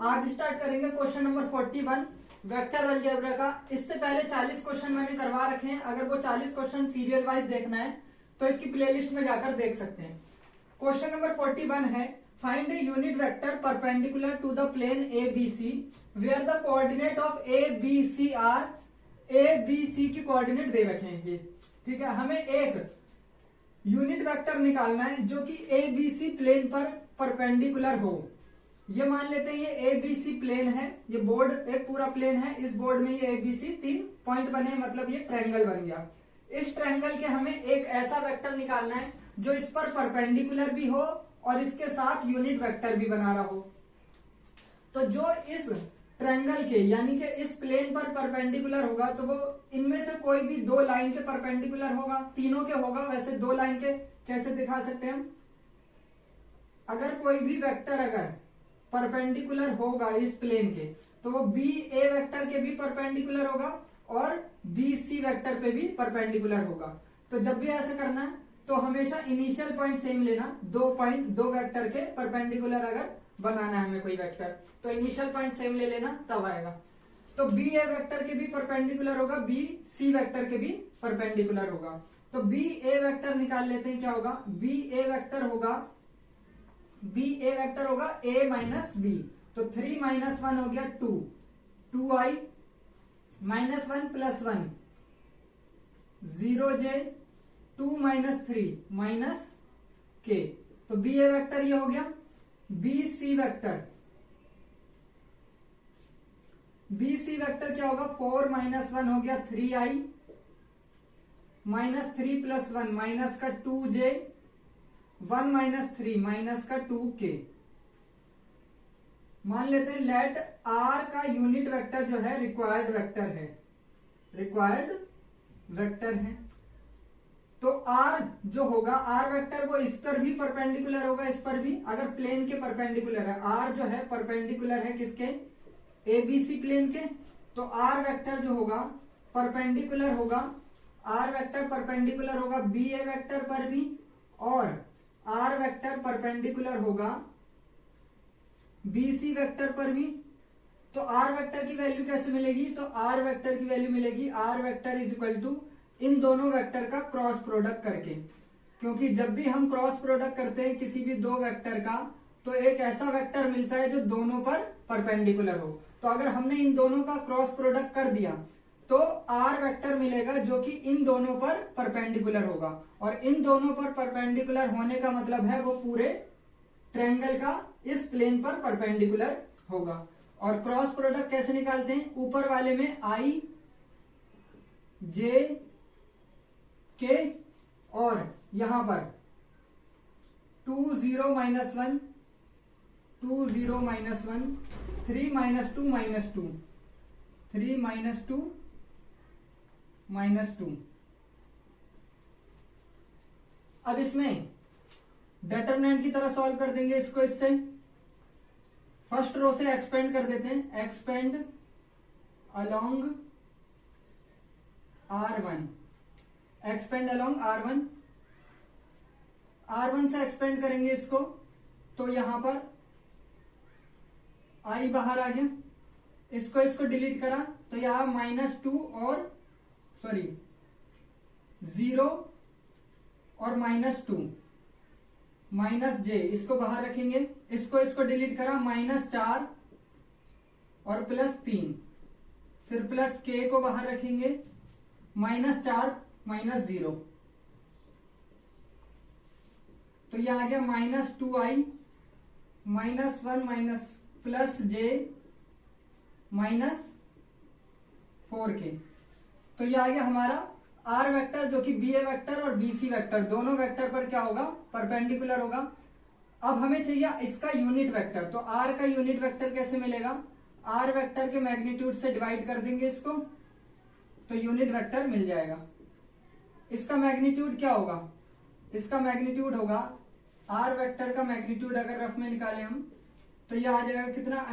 आज स्टार्ट करेंगे question number 41 vector algebra का। इससे पहले 40 क्वेश्चन मैंने करवा रखे हैं। अगर वो 40 क्वेश्चन सीरियल वाइज देखना है तो इसकी प्लेलिस्ट में जाकर देख सकते हैं। क्वेश्चन नंबर 41 है, find a unit vector perpendicular to the plane A B C where the coordinate of A B C are. A B C की कोऑर्डिनेट दे रखे हैं ये, ठीक है। हमें एक यूनिट वेक्टर निकालना है जो कि ए बी सी प्लेन पर परपेंडिकुलर हो। ये मान लेते हैं ये ए बी सी प्लेन है, ये बोर्ड एक पूरा प्लेन है। इस बोर्ड में ये ए बी सी 3 पॉइंट बने, मतलब ये ट्रायंगल बन गया। इस ट्रायंगल के हमें एक ऐसा वेक्टर निकालना है जो इस पर परपेंडिकुलर भी हो और इसके साथ यूनिट वेक्टर भी बना रहा हो। तो जो इस ट्रायंगल के यानी कि इस प्लेन पर परपेंडिकुलर होगा तो वो इनमें से कोई भी दो लाइन के परपेंडिकुलर होगा, तीनों के होगा। वैसे दो लाइन के कैसे दिखा सकते हैं हम, अगर कोई भी वेक्टर अगर परपेंडिकुलर होगा इस प्लेन के तो वो बी ए वेक्टर के भी परपेंडिकुलर होगा और बी सी वेक्टर पे भी परपेंडिकुलर होगा। तो जब भी ऐसा करना है तो हमेशा इनिशियल पॉइंट सेम लेना। दो वेक्टर के परपेंडिकुलर अगर बनाना है हमें कोई वेक्टर तो इनिशियल पॉइंट सेम ले लेना, तब आएगा। तो बी ए वेक्टर के भी परपेंडिकुलर होगा, बी सी वेक्टर के भी परपेंडिकुलर होगा। तो बी ए वेक्टर निकाल लेते हैं, क्या होगा, बी ए वेक्टर होगा ए माइनस बी। तो 3 माइनस 1 हो गया 2, 2i minus 1 plus 1 0j 2 minus 3 minus k। तो बी ए वेक्टर ये हो गया। बी सी वेक्टर क्या होगा, 4 माइनस 1 हो गया 3i माइनस 3 प्लस 1 माइनस का 2j 1 माइनस 3 माइनस का 2k। मान लेते हैं लेट r का यूनिट वेक्टर जो है रिक्वायर्ड वेक्टर है। तो r जो होगा r वेक्टर वो इस पर भी परपेंडिकुलर होगा, इस पर भी। अगर प्लेन के परपेंडिकुलर है, r जो है परपेंडिकुलर है किसके, ए बी सी प्लेन के, तो r वेक्टर जो होगा परपेंडिकुलर होगा, r वेक्टर परपेंडिकुलर होगा बी ए वेक्टर पर भी और r वेक्टर परपेंडिकुलर होगा बी सी वेक्टर पर भी। तो r वेक्टर की वैल्यू कैसे मिलेगी, तो r वेक्टर की वैल्यू मिलेगी r vector is equal to इन दोनों वेक्टर का क्रॉस प्रोडक्ट करके। क्योंकि जब भी हम क्रॉस प्रोडक्ट करते हैं किसी भी दो वेक्टर का तो एक ऐसा वेक्टर मिलता है जो दोनों पर परपेंडिकुलर हो। तो अगर हमने इन दोनों का क्रॉस प्रोडक्ट कर दिया तो r वेक्टर मिलेगा जो कि इन दोनों पर परपेंडिकुलर होगा। और इन दोनों पर परपेंडिकुलर होने का मतलब है वो पूरे ट्रायंगल का इस प्लेन पर परपेंडिकुलर होगा। और क्रॉस प्रोडक्ट कैसे निकालते हैं, ऊपर वाले में i j k और यहां पर 2 0 minus 1 2 0 minus 1 3 minus 2 minus 2 3 minus 2 minus 2। अब इसमें डिटरमिनेंट की तरह सॉल्व कर देंगे इसको। इससे फर्स्ट रो से एक्सपेंड कर देते हैं, expand along r1, expand along r1। r1 से एक्सपेंड करेंगे इसको तो यहां पर i बाहर आ गया, इसको डिलीट करा तो यहां -2 और 0 और -2 -j, इसको बाहर रखेंगे। इसको डिलीट करा -4 और +3, फिर +k को बाहर रखेंगे -4 -0। तो यह आ गया -2i -1 माइनस +j -4k। तो यह आ गया हमारा r वेक्टर जो कि बी ए वेक्टर और बी सी वेक्टर दोनों वेक्टर पर क्या होगा, परपेंडिकुलर होगा। अब हमें चाहिए इसका यूनिट वेक्टर। तो r का यूनिट वेक्टर कैसे मिलेगा, r वेक्टर के मैग्नीट्यूड से डिवाइड कर देंगे इसको तो यूनिट वेक्टर मिल जाएगा। इसका मैग्नीट्यूड क्या होगा, इसका मैग्नीट्यूड होगा r वेक्टर का मैग्नीट्यूड अगर रफ में निकालें हम तो यह आ जाएगा कितना,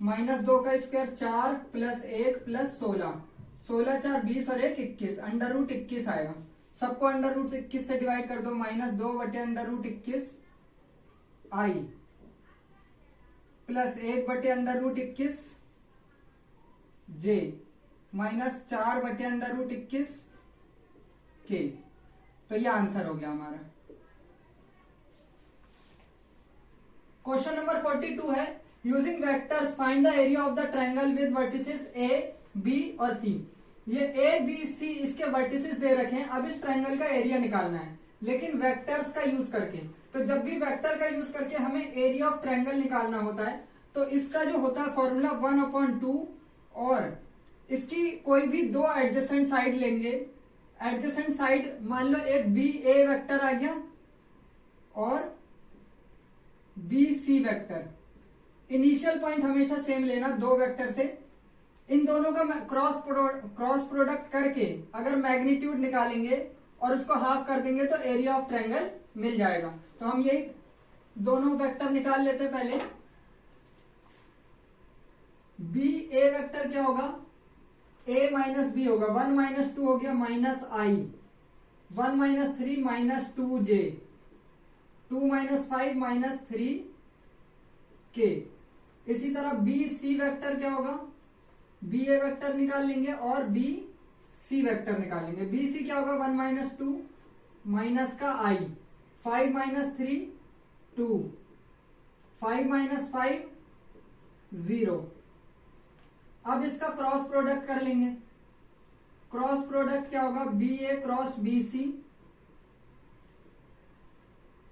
√-2 का स्क्वायर 4 + 1 + 16 16 4 20 और 1 21 √21 आएगा। सबको √21 से डिवाइड कर दो, -2 बटे √21 i प्लस 1/√21 जे माइनस 4/√21 के। तो ये आंसर हो गया हमारा। क्वेश्चन नंबर 42 है, using vectors find the area of the triangle with vertices A, B और सी। ये ए, बी, सी इसके वर्टिसेस दे रखे हैं। अब इस ट्रायंगल का एरिया निकालना है, लेकिन वेक्टर्स का यूज करके। तो जब भी वेक्टर का यूज करके हमें एरिया ऑफ ट्रायंगल निकालना होता है, तो इसका जो होता है फॉर्मूला 1/2, और इसकी कोई भी दो एडजेसेंट साइड लेंगे। एडजेसेंट साइड मान लो एक बी ए वेक्टर आ गया और B C vector. Initial point हमेशा सेम लेना दो वेक्टर से। इन दोनों का क्रॉस प्रोडक्ट करके अगर मैग्नीट्यूड निकालेंगे और उसको हाफ कर देंगे तो एरिया ऑफ ट्रायंगल मिल जाएगा। तो हम यही दोनों वेक्टर निकाल लेते हैं। पहले बी ए वेक्टर क्या होगा, a माइनस बी होगा, 1 - 2 हो गया माइनस आई, 1 - 3 माइनस 2j, 2 - 5 माइनस 3k। इसी तरह बी सी वेक्टर क्या होगा, बी ए वेक्टर निकाल लेंगे और बी सी वेक्टर निकाल लेंगे। बी सी क्या होगा, 1 - 2 माइनस का आई, 5 - 3 2, 5 - 5 0। अब इसका क्रॉस प्रोडक्ट कर लेंगे। क्रॉस प्रोडक्ट क्या होगा, बी ए क्रॉस बी सी,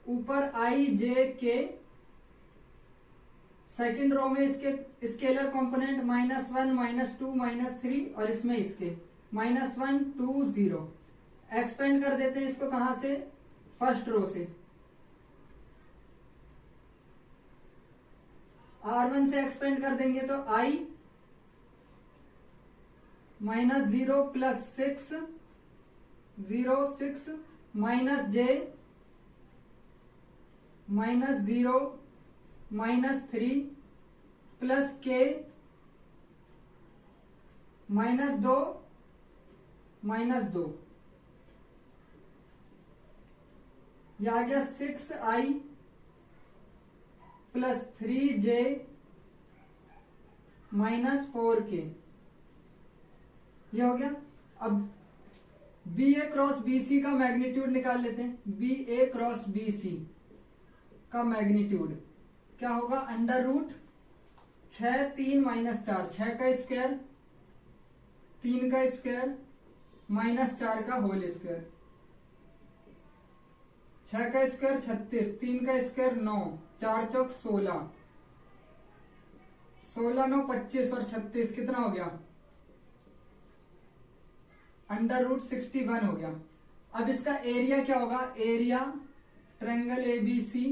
ऊपर आई जे के, सेकंड रो में इसके स्केलर कंपोनेंट -1 - 2 -3 और इसमें इसके -1 2 0। एक्सपेंड कर देते हैं इसको कहां से, फर्स्ट रो से। R1 से एक्सपेंड कर देंगे तो I -0 + 6 0 6 -j -0 -3 + k -2 -2। यह आ गया 6i + 3j -4k। ये हो गया। अब बी ए क्रॉस बी सी का मैग्नीट्यूड निकाल लेते हैं। बी ए क्रॉस बी सी का मैग्नीट्यूड क्या होगा, √6 3 - 4, 6 का स्क्वायर 3 का स्क्वायर -4 का होल स्क्वायर। 6 का स्क्वायर 36, 3 का स्क्वायर 9, 4 चौक 16, 16 9 25 और 36 कितना हो गया, √61 हो गया। अब इसका एरिया क्या होगा, area triangle A B C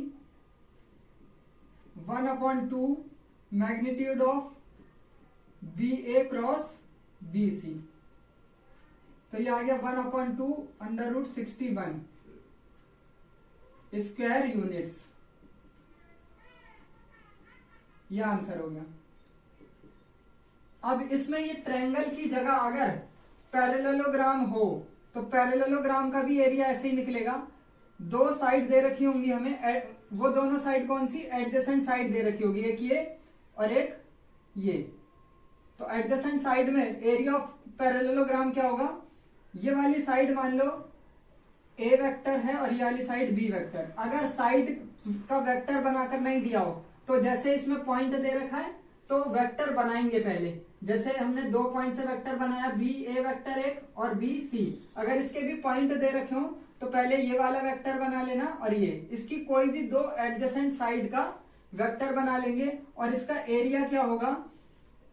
1/2 magnitude of B A cross B C. तो ये आ गया 1/2 √61 स्क्वायर यूनिट्स। ये आंसर हो गया। अब इसमें ये ट्रायंगल की जगह अगर पैरेललोग्राम हो तो पैरेललोग्राम का भी एरिया ऐसे ही निकलेगा। दो साइड दे रखी होंगी हमें, वो दोनों साइड कौन सी, एडजेसेंट साइड दे रखी होगी, एक ये और एक ये। तो एडजेसेंट साइड में एरिया ऑफ पैरेललोग्राम क्या होगा, ये वाली साइड मान लो ए वेक्टर है और ये वाली साइड बी वेक्टर। अगर साइड का वेक्टर बनाकर नहीं दिया हो तो जैसे इसमें पॉइंट दे रखा है तो वेक्टर बनाएंगे पहले। जैसे हमने 2 पॉइंट से वेक्टर बनाया, बी ए वेक्टर एक और बी सी। अगर इसके भी पॉइंट दे रखे हो तो पहले ये वाला वेक्टर बना लेना और ये इसकी कोई भी दो एडजेसेंट साइड का वेक्टर बना लेंगे। और इसका एरिया क्या होगा,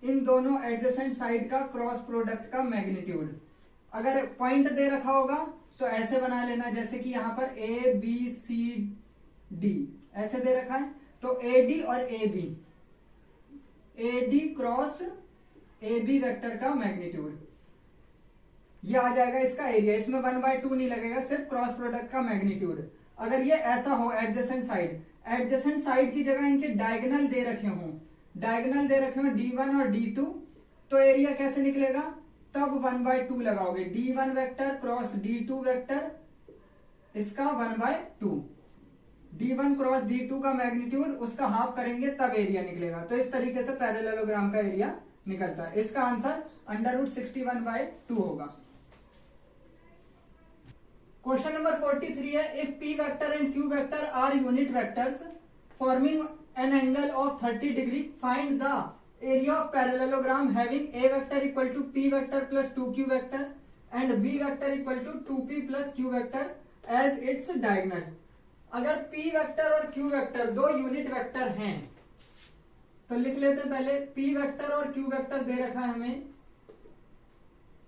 इन दोनों एडजेसेंट साइड का क्रॉस प्रोडक्ट का मैग्नीट्यूड। अगर पॉइंट दे रखा होगा तो ऐसे बना लेना, जैसे कि यहां पर ए बी सी डी ऐसे दे रखा है, तो ए डी और A B, A D cross A B vector का मैग्नीट्यूड ये आ जाएगा इसका एरिया। इसमें 1/2 नहीं लगेगा, सिर्फ क्रॉस प्रोडक्ट का मैग्नीट्यूड। अगर ये ऐसा हो एडजेसेंट साइड की जगह इनके डायगोनल दे रखे हों, डायगोनल दे रखे हो D1 और D2, तो एरिया कैसे निकलेगा, तब 1/2 लगाओगे। D1 vector cross D2 vector, इसका 1/2। D1 क्रॉस D2 का मैग्नीट्यूड उसका हाफ करेंगे तब एरिया निकलेगा। तो इस तरीके से पैरेललोग्राम का एरिया निकलता है। इसका आंसर √61/2 होगा। क्वेश्चन नंबर 43 है, if P vector and Q vector are unit vectors forming an angle of 30 degree, find the area of parallelogram having A vector equal to P vector plus 2Q vector and B vector equal to 2P plus Q vector as its diagonal. अगर P vector और Q vector दो unit vector हैं तो लिख लेते हैं पहले, P vector और Q वेक्टर दे रखा है हमें,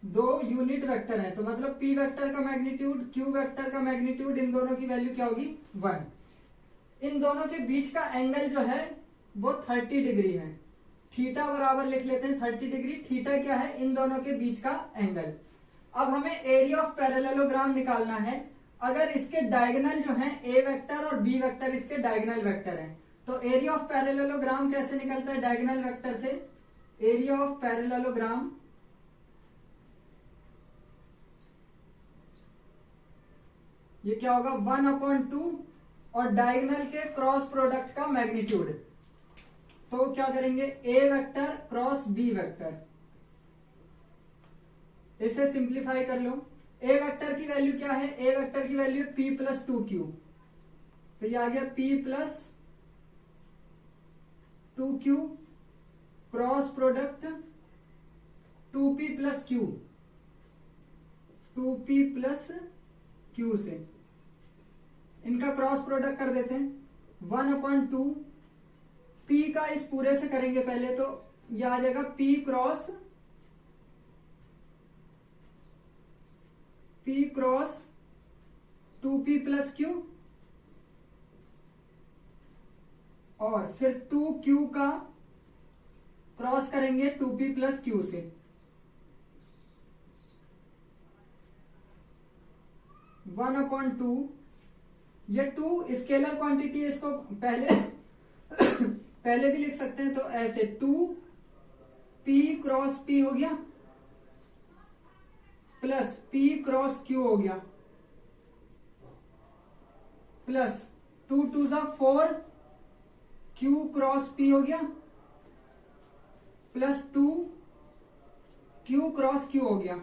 दो यूनिट वेक्टर हैं, तो मतलब P वेक्टर का मैग्नीट्यूड Q वेक्टर का मैग्नीट्यूड, इन दोनों की वैल्यू क्या होगी 1। इन दोनों के बीच का एंगल जो है वो 30 डिग्री है। थीटा बराबर लिख लेते हैं 30 डिग्री। थीटा क्या है, इन दोनों के बीच का एंगल। अब हमें एरिया ऑफ पैरेललोग्राम निकालना है। अगर इसके डायगोनल जो है A वेक्टर और B वेक्टर इसके डायगोनल वेक्टर हैं, तो एरिया ऑफ पैरेललोग्राम कैसे निकलता है डायगोनल वेक्टर से? एरिया ऑफ पैरेललोग्राम ये क्या होगा 1/2 और डायगोनल के क्रॉस प्रोडक्ट का मैग्नीट्यूड। तो क्या करेंगे, A vector cross B vector, इसे सिंप्लीफाई कर लो। A वेक्टर की वैल्यू क्या है, A वेक्टर की वैल्यू P प्लस 2Q, तो ये आ गया P plus 2Q cross product 2P plus Q, 2P plus Q से इनका क्रॉस प्रोडक्ट कर देते हैं 1/2। P का इस पूरे से करेंगे पहले, तो ये आ जाएगा P cross 2P plus Q और फिर 2Q का क्रॉस करेंगे 2P प्लस Q से, 1/2। ये 2 स्केलर क्वांटिटी है, इसको पहले भी लिख सकते हैं, तो ऐसे 2P क्रॉस P हो गया प्लस P क्रॉस Q हो गया प्लस 2 2 4 Q क्रॉस P हो गया प्लस 2 Q क्रॉस Q हो गया।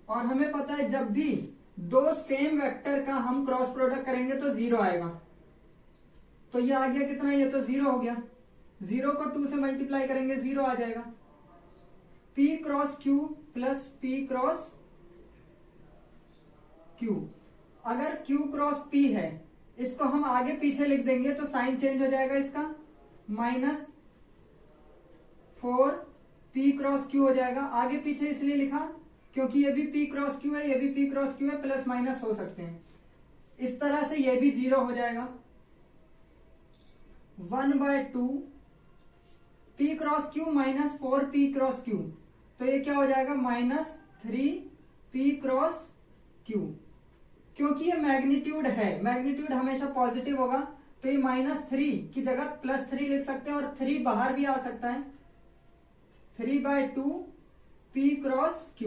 और हमें पता है जब भी दो सेम वेक्टर का हम क्रॉस प्रोडक्ट करेंगे तो 0 आएगा। तो ये आ गया कितना, ये तो 0 हो गया। 0 को 2 से मल्टीप्लाई करेंगे 0 आ जाएगा। P cross Q plus P cross Q। अगर Q क्रॉस P है, इसको हम आगे पीछे लिख देंगे तो साइन चेंज हो जाएगा इसका, -4P क्रॉस Q हो जाएगा। आगे पीछे इसलिए लिखा क्योंकि ये भी P क्रॉस Q है, ये भी P क्रॉस Q है, प्लस माइनस हो सकते हैं। इस तरह से ये भी 0 हो जाएगा। 1/2 P cross Q minus 4P cross Q, तो ये क्या हो जाएगा -3P क्रॉस Q। क्योंकि ये मैग्नीट्यूड है, मैग्नीट्यूड हमेशा पॉजिटिव होगा, तो ये -3 की जगह +3 लिख सकते हैं और 3 बाहर भी आ सकता है। 3/2 P क्रॉस Q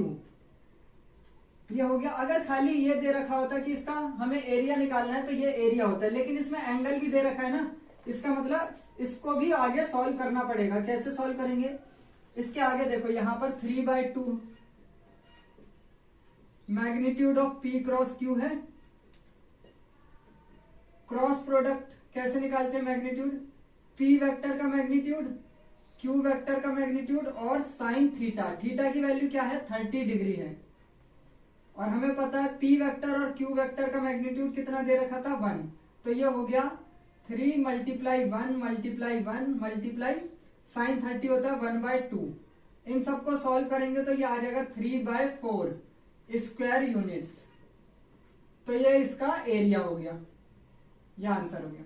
ये हो गया। अगर खाली ये दे रखा होता कि इसका हमें एरिया निकालना है तो ये एरिया होता है, लेकिन इसमें एंगल भी दे रखा है ना, इसका मतलब इसको भी आगे सॉल्व करना पड़ेगा। कैसे सॉल्व करेंगे, इसके आगे देखो यहां पर 3/2 magnitude of P cross Q है। क्रॉस प्रोडक्ट कैसे निकालते हैं मैग्नीट्यूड, P वेक्टर का मैग्नीट्यूड Q वेक्टर का मैग्नीट्यूड और साइन थीटा। थीटा की वैल्यू क्या है 30 डिग्री है और हमें पता है P वेक्टर और Q वेक्टर का मैग्नीट्यूड कितना दे रखा था 1, तो ये हो गया 3 × 1 × साइन 30 होता है 1/2। इन सबको सॉल्व करेंगे तो ये आ जाएगा 3/4 स्क्वायर यूनिट्स। तो ये इसका एरिया हो गया, ये आंसर हो गया।